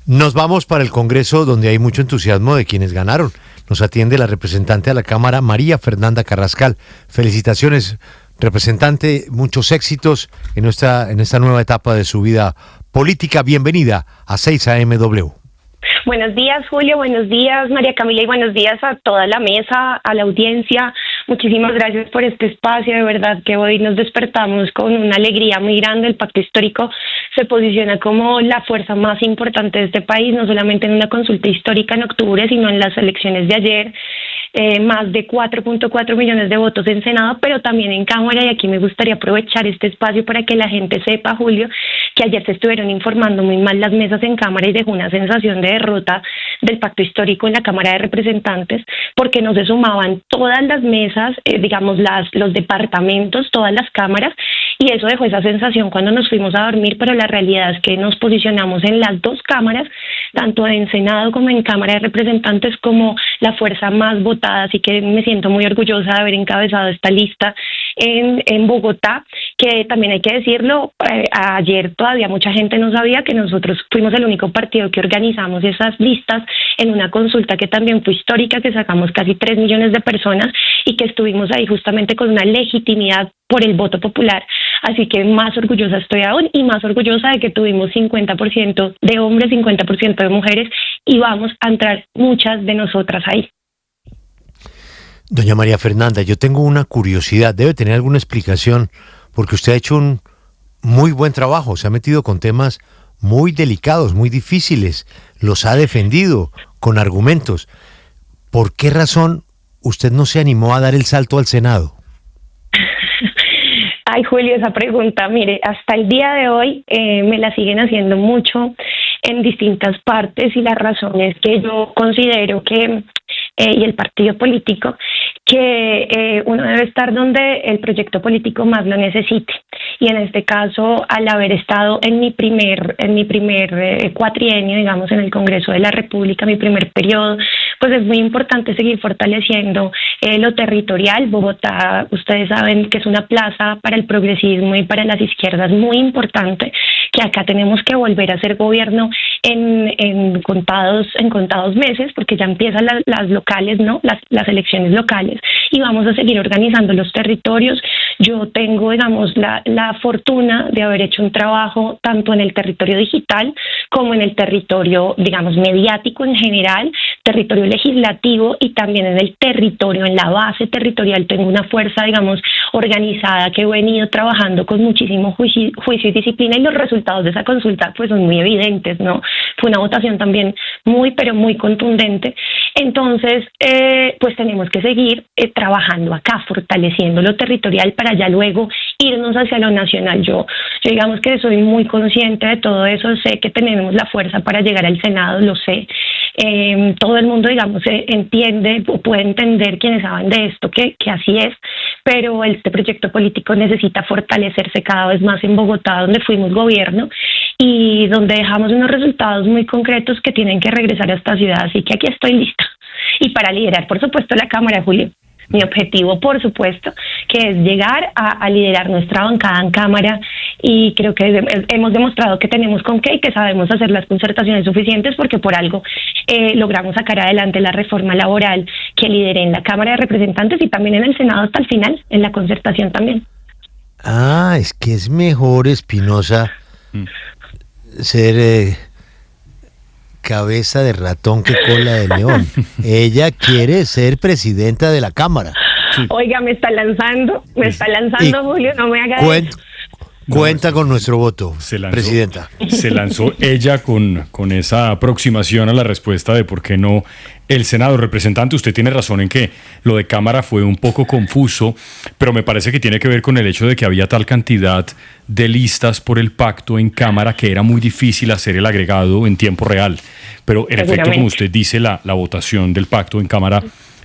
Nos vamos para el Congreso, donde hay mucho entusiasmo de quienes ganaron. Nos atiende la representante a la Cámara, María Fernanda Carrascal. Felicitaciones, representante, muchos éxitos en esta nueva etapa de su vida política. Bienvenida a 6am. Buenos días, Julio, buenos días, María Camila, y buenos días a toda la mesa, a la audiencia. Muchísimas gracias por este espacio, de verdad que hoy nos despertamos con una alegría muy grande. El Pacto Histórico se posiciona como la fuerza más importante de este país, no solamente en una consulta histórica en octubre, sino en las elecciones de ayer. Más de 4.4 millones de votos en Senado, pero también en Cámara, y aquí me gustaría aprovechar este espacio para que la gente sepa, Julio, que ayer se estuvieron informando muy mal las mesas en Cámara y dejó una sensación de derrota del Pacto Histórico en la Cámara de Representantes, porque no se sumaban todas las mesas, los departamentos, todas las cámaras, y eso dejó esa sensación cuando nos fuimos a dormir, pero la realidad es que nos posicionamos en las dos cámaras, tanto en Senado como en Cámara de Representantes, como la fuerza más votada, así que me siento muy orgullosa de haber encabezado esta lista en Bogotá, que también hay que decirlo, ayer todavía mucha gente no sabía que nosotros fuimos el único partido que organizamos esas listas en una consulta que también fue histórica, que sacamos casi 3 millones de personas y que estuvimos ahí justamente con una legitimidad por el voto popular. Así que más orgullosa estoy aún, y más orgullosa de que tuvimos 50% de hombres, 50% de mujeres, y vamos a entrar muchas de nosotras ahí. Doña María Fernanda, yo tengo una curiosidad, debe tener alguna explicación, porque usted ha hecho un muy buen trabajo, se ha metido con temas muy delicados, muy difíciles, los ha defendido con argumentos. ¿Por qué razón usted no se animó a dar el salto al Senado? Ay, Julio, esa pregunta, mire, hasta el día de hoy me la siguen haciendo mucho en distintas partes, y la razón es que yo considero que, y el partido político, que uno debe estar donde el proyecto político más lo necesite. Y en este caso, al haber estado en mi primer cuatrienio, digamos, en el Congreso de la República, mi primer periodo, pues es muy importante seguir fortaleciendo lo territorial. Bogotá, ustedes saben que es una plaza para el progresismo y para las izquierdas muy importante, que acá tenemos que volver a hacer gobierno en contados meses, porque ya empiezan las locales, ¿no? Las elecciones locales, y vamos a seguir organizando los territorios. Yo tengo, digamos, la fortuna de haber hecho un trabajo tanto en el territorio digital como en el territorio, digamos, mediático en general, territorio legislativo, y también en el territorio, en la base territorial, tengo una fuerza, digamos, organizada, que he venido trabajando con muchísimo juicio y disciplina, y los resultados de esa consulta pues son muy evidentes, ¿no? Fue una votación también muy contundente. Entonces, pues tenemos que seguir trabajando acá, fortaleciendo lo territorial para ya luego irnos hacia lo nacional. Yo digamos que soy muy consciente de todo eso, sé que tenemos la fuerza para llegar al Senado, lo sé. Todo el mundo, digamos, entiende o puede entender, quienes saben de esto, que así es, pero este proyecto político necesita fortalecerse cada vez más en Bogotá, donde fuimos gobierno y donde dejamos unos resultados muy concretos que tienen que regresar a esta ciudad. Así que aquí estoy lista. Y para liderar, por supuesto, la Cámara, Julio. Mi objetivo, por supuesto, que es llegar a liderar nuestra bancada en Cámara, y creo que hemos demostrado que tenemos con qué y que sabemos hacer las concertaciones suficientes, porque por algo logramos sacar adelante la reforma laboral que lideré en la Cámara de Representantes y también en el Senado hasta el final, en la concertación también. Ah, es que es mejor, Espinosa, ser cabeza de ratón que cola de león. Ella quiere ser presidenta de la Cámara. Sí. Oiga, me está lanzando, Julio, no me haga eso. Cuenta con nuestro voto, presidenta. Se lanzó ella con esa aproximación a la respuesta de por qué no el Senado. Representante, usted tiene razón en que lo de Cámara fue un poco confuso, pero me parece que tiene que ver con el hecho de que había tal cantidad de listas por el pacto en Cámara que era muy difícil hacer el agregado en tiempo real. Pero en efecto, como usted dice, la votación del pacto en Cámara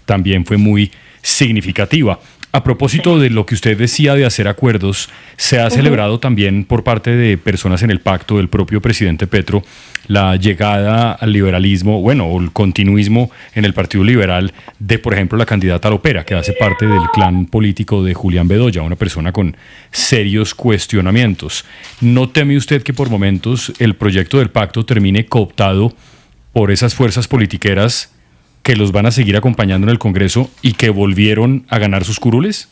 también fue muy significativa. A propósito de lo que usted decía de hacer acuerdos, se ha celebrado también por parte de personas en el pacto del propio presidente Petro la llegada al liberalismo, o el continuismo en el Partido Liberal de, por ejemplo, la candidata Lopera, que hace parte del clan político de Julián Bedoya, una persona con serios cuestionamientos. ¿No teme usted que por momentos el proyecto del pacto termine cooptado por esas fuerzas politiqueras que los van a seguir acompañando en el Congreso y que volvieron a ganar sus curules?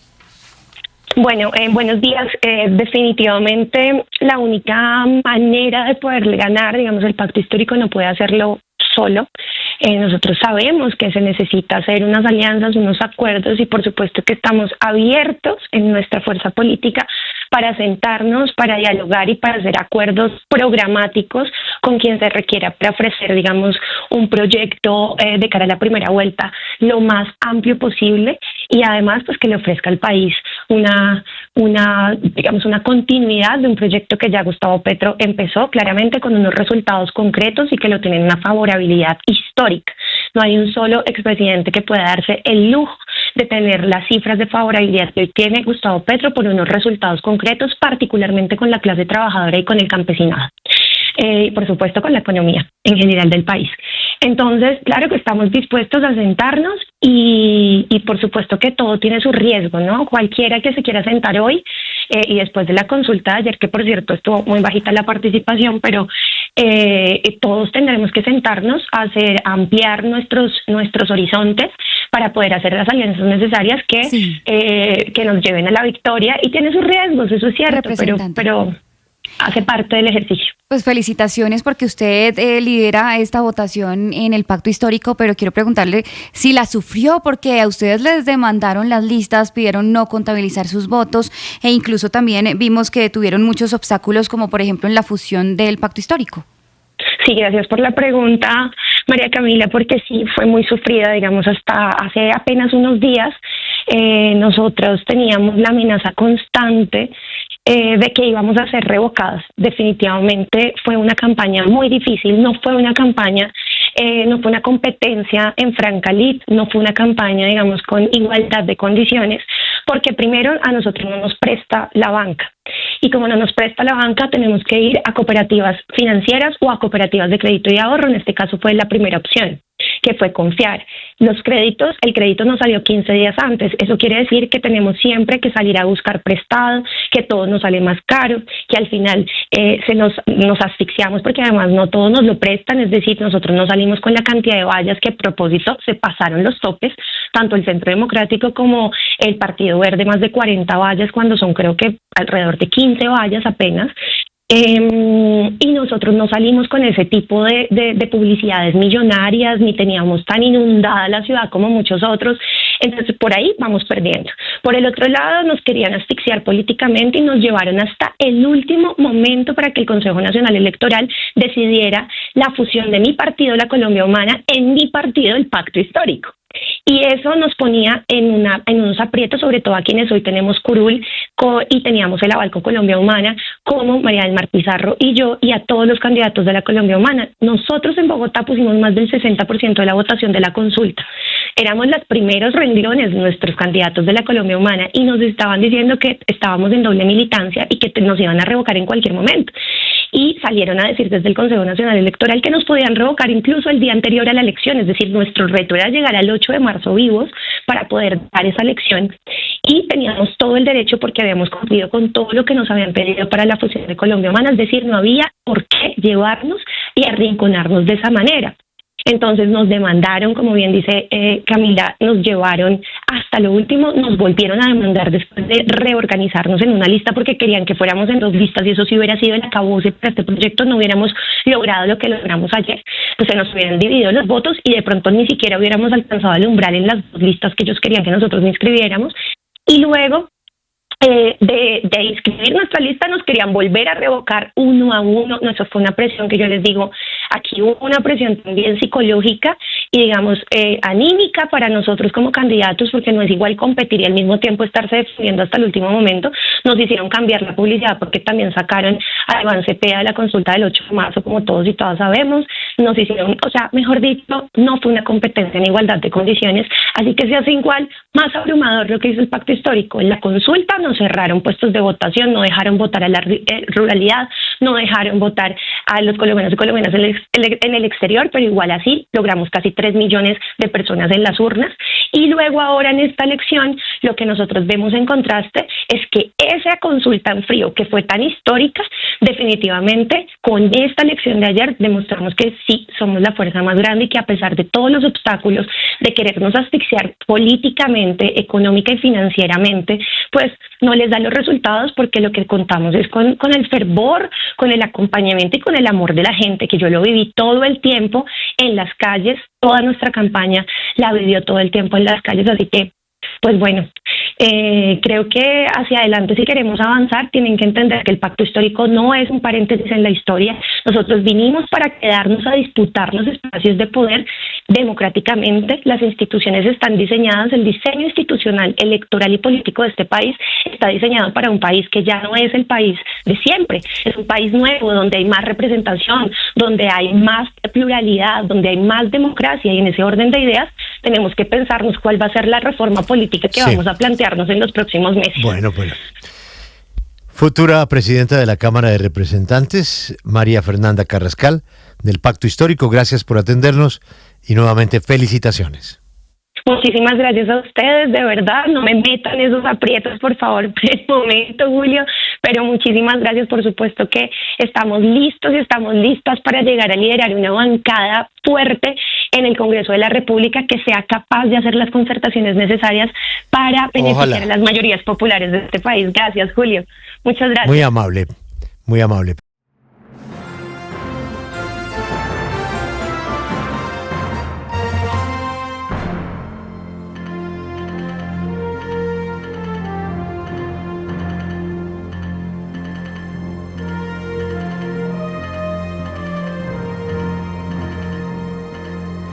Bueno, buenos días. Definitivamente la única manera de poder ganar, digamos, el pacto histórico no puede hacerlo solo. Nosotros sabemos que se necesita hacer unas alianzas, unos acuerdos y por supuesto que estamos abiertos en nuestra fuerza política para sentarnos, para dialogar y para hacer acuerdos programáticos con quien se requiera para ofrecer, digamos, un proyecto de cara a la primera vuelta lo más amplio posible y además pues que le ofrezca al país una continuidad de un proyecto que ya Gustavo Petro empezó claramente con unos resultados concretos y que lo tienen una favorabilidad histórica. No hay un solo expresidente que pueda darse el lujo de tener las cifras de favorabilidad que hoy tiene Gustavo Petro por unos resultados concretos, particularmente con la clase trabajadora y con el campesinado. Y por supuesto con la economía en general del país. Entonces, claro que estamos dispuestos a sentarnos y por supuesto que todo tiene su riesgo, ¿no? Cualquiera que se quiera sentar hoy y después de la consulta de ayer, que por cierto estuvo muy bajita la participación, pero todos tendremos que sentarnos a ampliar nuestros horizontes para poder hacer las alianzas necesarias que nos lleven a la victoria y tiene sus riesgos, eso es cierto, pero hace parte del ejercicio. Pues felicitaciones porque usted lidera esta votación en el pacto histórico, pero quiero preguntarle si la sufrió porque a ustedes les demandaron las listas, pidieron no contabilizar sus votos e incluso también vimos que tuvieron muchos obstáculos como por ejemplo en la fusión del pacto histórico. Sí, gracias por la pregunta, María Camila, porque sí fue muy sufrida, digamos, hasta hace apenas unos días. Nosotros teníamos la amenaza constante de que íbamos a ser revocadas. Definitivamente fue una campaña muy difícil, no fue una competencia en franca lid, no fue una campaña, digamos, con igualdad de condiciones, porque primero a nosotros no nos presta la banca. Y como no nos presta la banca, tenemos que ir a cooperativas financieras o a cooperativas de crédito y ahorro. En este caso fue la primera opción, que fue confiar. El crédito nos salió 15 días antes. Eso quiere decir que tenemos siempre que salir a buscar prestado, que todo nos sale más caro, que al final nos asfixiamos porque además no todos nos lo prestan. Es decir, nosotros no salimos con la cantidad de vallas que a propósito se pasaron los topes, tanto el Centro Democrático como el Partido Verde, más de 40 vallas cuando son creo que alrededor de 15 vallas apenas. Y nosotros no salimos con ese tipo de publicidades millonarias, ni teníamos tan inundada la ciudad como muchos otros, entonces por ahí vamos perdiendo. Por el otro lado nos querían asfixiar políticamente y nos llevaron hasta el último momento para que el Consejo Nacional Electoral decidiera la fusión de mi partido, la Colombia Humana, en mi partido, el Pacto Histórico. Y eso nos ponía en unos aprietos, sobre todo a quienes hoy tenemos curul y teníamos el aval con Colombia Humana, como María del Mar Pizarro y yo, y a todos los candidatos de la Colombia Humana. Nosotros en Bogotá pusimos más del 60% de la votación de la consulta. Éramos los primeros renglones, nuestros candidatos de la Colombia Humana, y nos estaban diciendo que estábamos en doble militancia y que nos iban a revocar en cualquier momento. Y salieron a decir desde el Consejo Nacional Electoral que nos podían revocar incluso el día anterior a la elección, es decir, nuestro reto era llegar al 8 de marzo vivos para poder dar esa elección y teníamos todo el derecho porque habíamos cumplido con todo lo que nos habían pedido para la fusión de Colombia Humana, es decir, no había por qué llevarnos y arrinconarnos de esa manera. Entonces nos demandaron, como bien dice Camila, nos llevaron hasta lo último, nos volvieron a demandar después de reorganizarnos en una lista porque querían que fuéramos en 2 listas y eso sí hubiera sido el acabose para este proyecto, no hubiéramos logrado lo que logramos ayer, pues se nos hubieran dividido los votos y de pronto ni siquiera hubiéramos alcanzado al umbral en las 2 listas que ellos querían que nosotros nos inscribiéramos y luego de inscribir nuestra lista nos querían volver a revocar uno a uno. No, eso fue una presión que yo les digo, aquí hubo una presión también psicológica y digamos anímica para nosotros como candidatos, porque no es igual competir y al mismo tiempo estarse defendiendo hasta el último momento. Nos hicieron cambiar la publicidad porque también sacaron a Iván Cepeda de la consulta del 8 de marzo, como todos y todas sabemos, nos hicieron, o sea, mejor dicho, no fue una competencia en igualdad de condiciones, así que se hace igual más abrumador lo que hizo el pacto histórico. En la consulta nos cerraron puestos de votación, no dejaron votar a la ruralidad, no dejaron votar a los colombianos y colombianas en el exterior, pero igual así logramos casi 3 millones de personas en las urnas. Y luego ahora en esta elección lo que nosotros vemos en contraste es que esa consulta en frío que fue tan histórica, definitivamente con esta elección de ayer demostramos que sí somos la fuerza más grande y que a pesar de todos los obstáculos de querernos asfixiar políticamente, económica y financieramente, pues no les da los resultados, porque lo que contamos es con el fervor, con el acompañamiento y con el amor de la gente, que yo lo viví todo el tiempo en las calles. Toda nuestra campaña la vivió todo el tiempo en las calles, así que, pues bueno, creo que hacia adelante, si queremos avanzar, tienen que entender que el pacto histórico no es un paréntesis en la historia. Nosotros vinimos para quedarnos a disputar los espacios de poder democráticamente. Las instituciones están diseñadas, el diseño institucional, electoral y político de este país está diseñado para un país que ya no es el país de siempre, es un país nuevo, donde hay más representación, donde hay más pluralidad, donde hay más democracia, y en ese orden de ideas tenemos que pensarnos cuál va a ser la reforma política que vamos a plantearnos en los próximos meses. Bueno, pues. Futura presidenta de la Cámara de Representantes, María Fernanda Carrascal, del Pacto Histórico, gracias por atendernos y nuevamente felicitaciones. Muchísimas gracias a ustedes, de verdad, no me metan esos aprietos, por favor, por el momento, Julio, pero muchísimas gracias. Por supuesto que estamos listos y estamos listas para llegar a liderar una bancada fuerte en el Congreso de la República que sea capaz de hacer las concertaciones necesarias para beneficiar a las mayorías populares de este país. Gracias, Julio. Muchas gracias. Muy amable, muy amable.